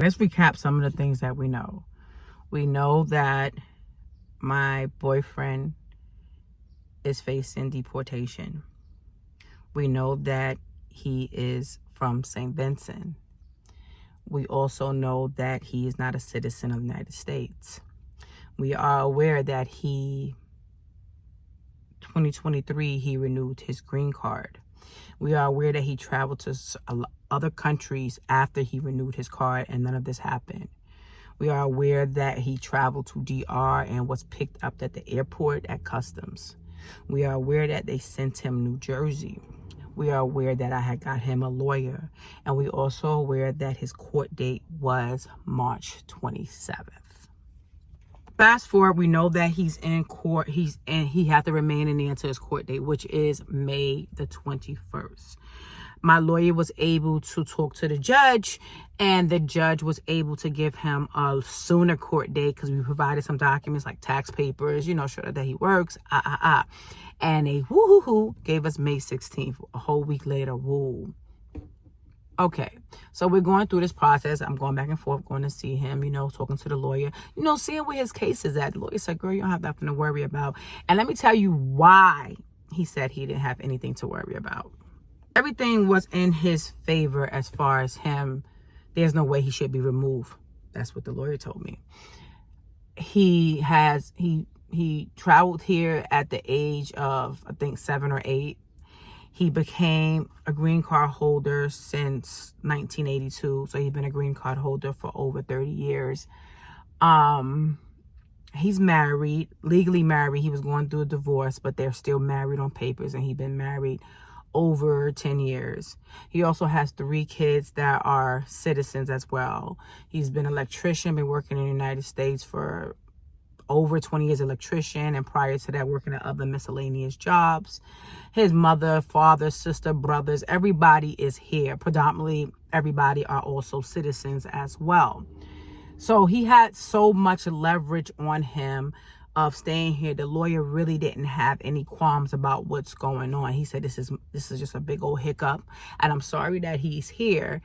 Let's recap some of the things that we know. We know that my boyfriend is facing deportation. We know that he is from St. Vincent. We also know that he is not a citizen of the United States. We are aware that 2023, he renewed his green card. We are aware that he traveled to other countries after he renewed his card and none of this happened. We are aware that he traveled to DR and was picked up at the airport at customs. We are aware that they sent him New Jersey. We are aware that I had got him a lawyer. And we also aware that his court date was March 27th. Fast forward, we know that he's in court. He had to remain in there until his court date, which is May the 21st. My lawyer was able to talk to the judge, and the judge was able to give him a sooner court date because we provided some documents like tax papers, show that he works, And they gave us May 16th, a whole week later. Woo. Okay, so we're going through this process. I'm going back and forth, going to see him, talking to the lawyer, seeing where his case is at. The lawyer said, girl, you don't have nothing to worry about. And let me tell you why he said he didn't have anything to worry about. Everything was in his favor as far as him. There's no way he should be removed. That's what the lawyer told me. He traveled here at the age of, I think, 7 or 8. He became a green card holder since 1982. So he's been a green card holder for over 30 years. He's married, legally married. He was going through a divorce, but they're still married on papers, and he's been married over 10 years. He also has 3 kids that are citizens as well. He's been an electrician, been working in the United States for over 20 years, electrician, and prior to that working at other miscellaneous jobs. His mother, father, sister, brothers, everybody is here. Predominantly everybody are also citizens as well. So he had so much leverage on him of staying here. The lawyer really didn't have any qualms about what's going on. He said, this is just a big old hiccup, and I'm sorry that he's here.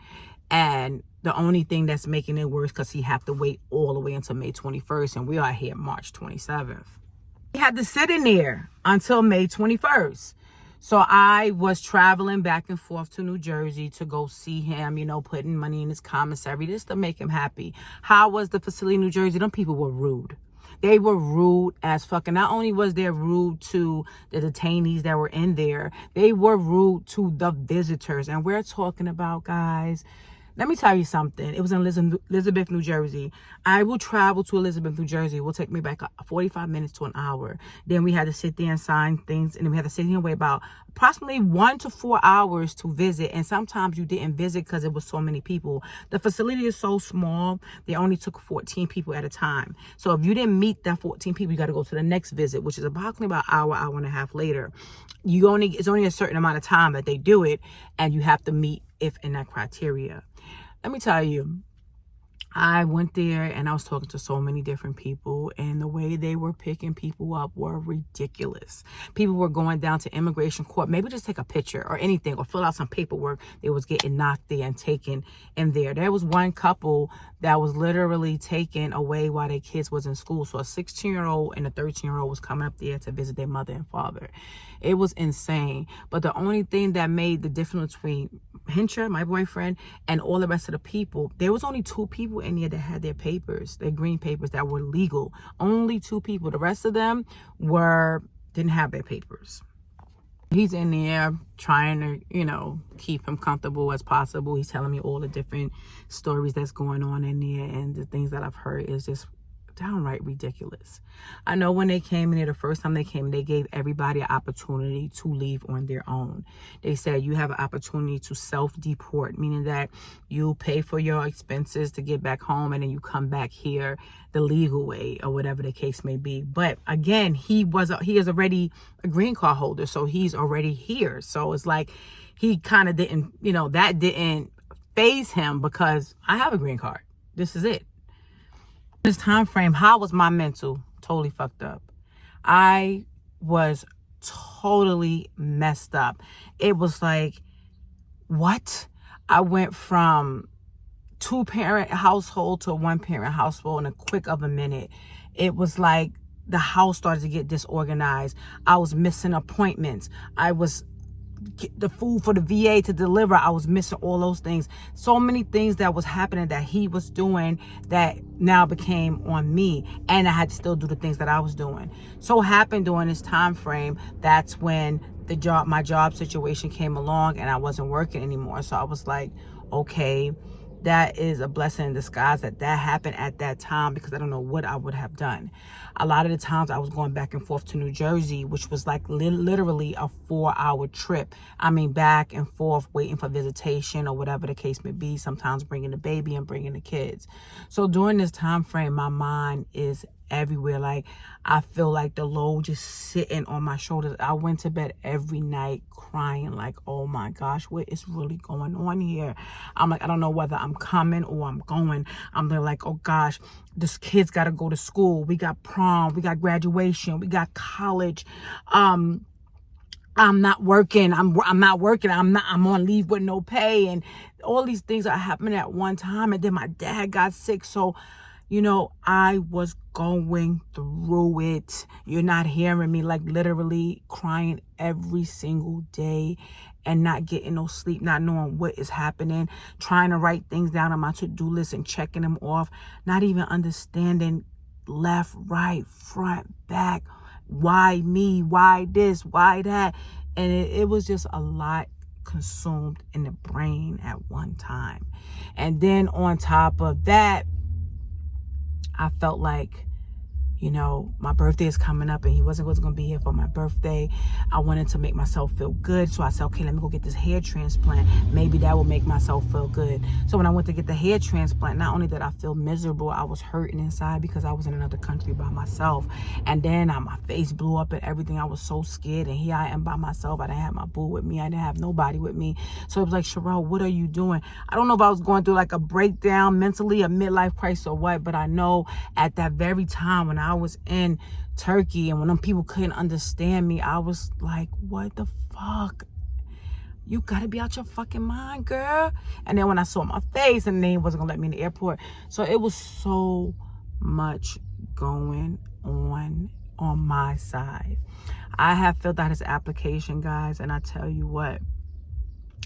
And the only thing that's making it worse because he have to wait all the way until May 21st, and we are here March 27th. He had to sit in there until May 21st. So I was traveling back and forth to New Jersey to go see him, putting money in his commissary just to make him happy. How was the facility in New Jersey? Them people were rude. They were rude as fuck. And not only was they rude to the detainees that were in there, they were rude to the visitors. And we're talking about, guys, let me tell you something. It was in Elizabeth, New Jersey. I will travel to Elizabeth, New Jersey. It will take me back 45 minutes to an hour. Then we had to sit there and sign things. And then we had to sit here and wait about approximately 1 to 4 hours to visit. And sometimes you didn't visit because it was so many people. The facility is so small. They only took 14 people at a time. So if you didn't meet that 14 people, you got to go to the next visit, which is approximately about an hour and a half later. It's only a certain amount of time that they do it. And you have to meet if in that criteria. Let me tell you, I went there and I was talking to so many different people, and the way they were picking people up were ridiculous. People were going down to immigration court, maybe just take a picture or anything or fill out some paperwork. They was getting knocked there and taken in there. There was one couple that was literally taken away while their kids was in school. So a 16-year-old and a 13-year-old was coming up there to visit their mother and father. It was insane. But the only thing that made the difference between Hincha, my boyfriend, and all the rest of the people, there was only 2 people in there that had their papers, their green papers that were legal. Only 2 people. The rest of them didn't have their papers. He's in there trying to, keep him comfortable as possible. He's telling me all the different stories that's going on in there, and the things that I've heard is just downright ridiculous. I know when they came in there, the first time they came, they gave everybody an opportunity to leave on their own. They said you have an opportunity to self-deport, meaning that you pay for your expenses to get back home, and then you come back here the legal way, or whatever the case may be. But again, he is already a green card holder, so he's already here. So it's like he kind of didn't, that didn't faze him because I have a green card. This is it. This time frame, how was my mental? Totally fucked up. I was totally messed up. It was like, what? I went from 2-parent household to a 1-parent household in a quick of a minute. It was like the house started to get disorganized. I was missing appointments. I was the food for the VA to deliver. I was missing all those things. So many things that was happening that he was doing that now became on me, and I had to still do the things that I was doing. So happened during this time frame, that's when my job situation came along and I wasn't working anymore. So I was like, okay, that is a blessing in disguise that happened at that time, because I don't know what I would have done. A lot of the times I was going back and forth to New Jersey, which was like literally a 4-hour trip. I mean, back and forth, waiting for visitation or whatever the case may be, sometimes bringing the baby and bringing the kids. So during this time frame, my mind is everywhere. Like, I feel like the load just sitting on my shoulders. I went to bed every night crying, like, oh my gosh, what is really going on here? I'm like, I don't know whether I'm coming or I'm going. I'm there like, oh gosh, this kid's got to go to school. We got prom, we got graduation, we got college. I'm not working. I'm not working. I'm on leave with no pay, and all these things are happening at one time. And then my dad got sick, so I was going through it. You're not hearing me, like literally crying every single day and not getting no sleep, not knowing what is happening, trying to write things down on my to-do list and checking them off, not even understanding left, right, front, back, why me, why this, why that. And it was just a lot consumed in the brain at one time. And then on top of that, I felt like, my birthday is coming up and he wasn't going to be here for my birthday. I wanted to make myself feel good. So I said, okay, let me go get this hair transplant. Maybe that will make myself feel good. So when I went to get the hair transplant, not only did I feel miserable, I was hurting inside because I was in another country by myself. And then my face blew up and everything. I was so scared. And here I am by myself. I didn't have my boo with me. I didn't have nobody with me. So it was like, Sherelle, what are you doing? I don't know if I was going through like a breakdown mentally, a midlife crisis or what, but I know at that very time when I was in Turkey and when them people couldn't understand me, I was like, what the fuck? You gotta be out your fucking mind, girl. And then when I saw my face, and then he wasn't gonna let me in the airport. So it was so much going on my side. I have filled out his application, guys, and I tell you what,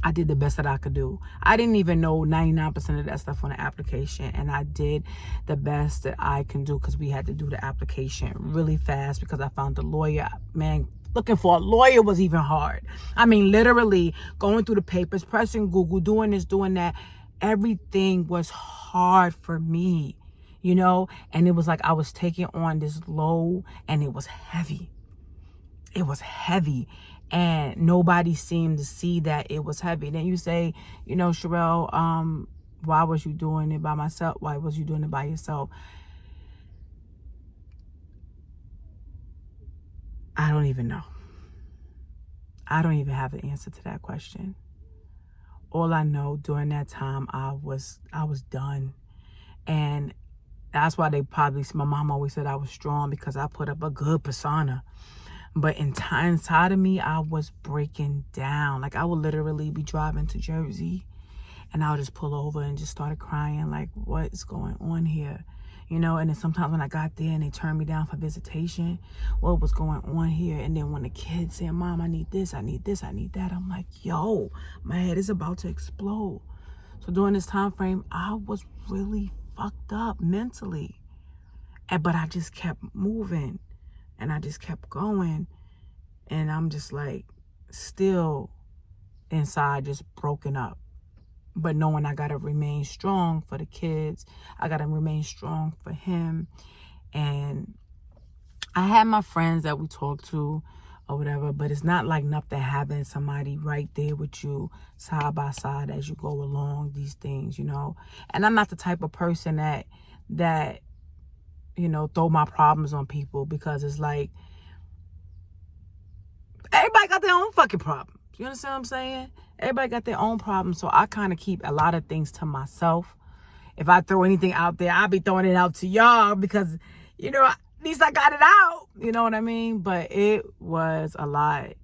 I did the best that I could do. I didn't even know 99% of that stuff on the application, and I did the best that I can do because we had to do the application really fast because I found the lawyer. Man, looking for a lawyer was even hard. I mean, literally going through the papers, pressing Google, doing this, doing that. Everything was hard for me, and it was like I was taking on this load, and it was heavy. It was heavy. And nobody seemed to see that it was heavy. Then you say, Sherelle, why was you doing it by myself? Why was you doing it by yourself? I don't even know. I don't even have the answer to that question. All I know, during that time, I was done. And that's why my mom always said I was strong, because I put up a good persona. But inside of me, I was breaking down. Like, I would literally be driving to Jersey and I would just pull over and just started crying, like, what is going on here? And then sometimes when I got there and they turned me down for visitation, what was going on here? And then when the kids said, Mom, I need this, I need this, I need that, I'm like, yo, my head is about to explode. So during this time frame, I was really fucked up mentally. But I just kept moving. And I just kept going. And I'm just like, still inside, just broken up. But knowing I got to remain strong for the kids. I got to remain strong for him. And I had my friends that we talked to or whatever. But it's not like nothing having somebody right there with you side by side as you go along these things, And I'm not the type of person that throw my problems on people, because it's like, everybody got their own fucking problems. You understand what I'm saying? Everybody got their own problems. So I kind of keep a lot of things to myself. If I throw anything out there, I'll be throwing it out to y'all because, at least I got it out. You know what I mean? But it was a lot,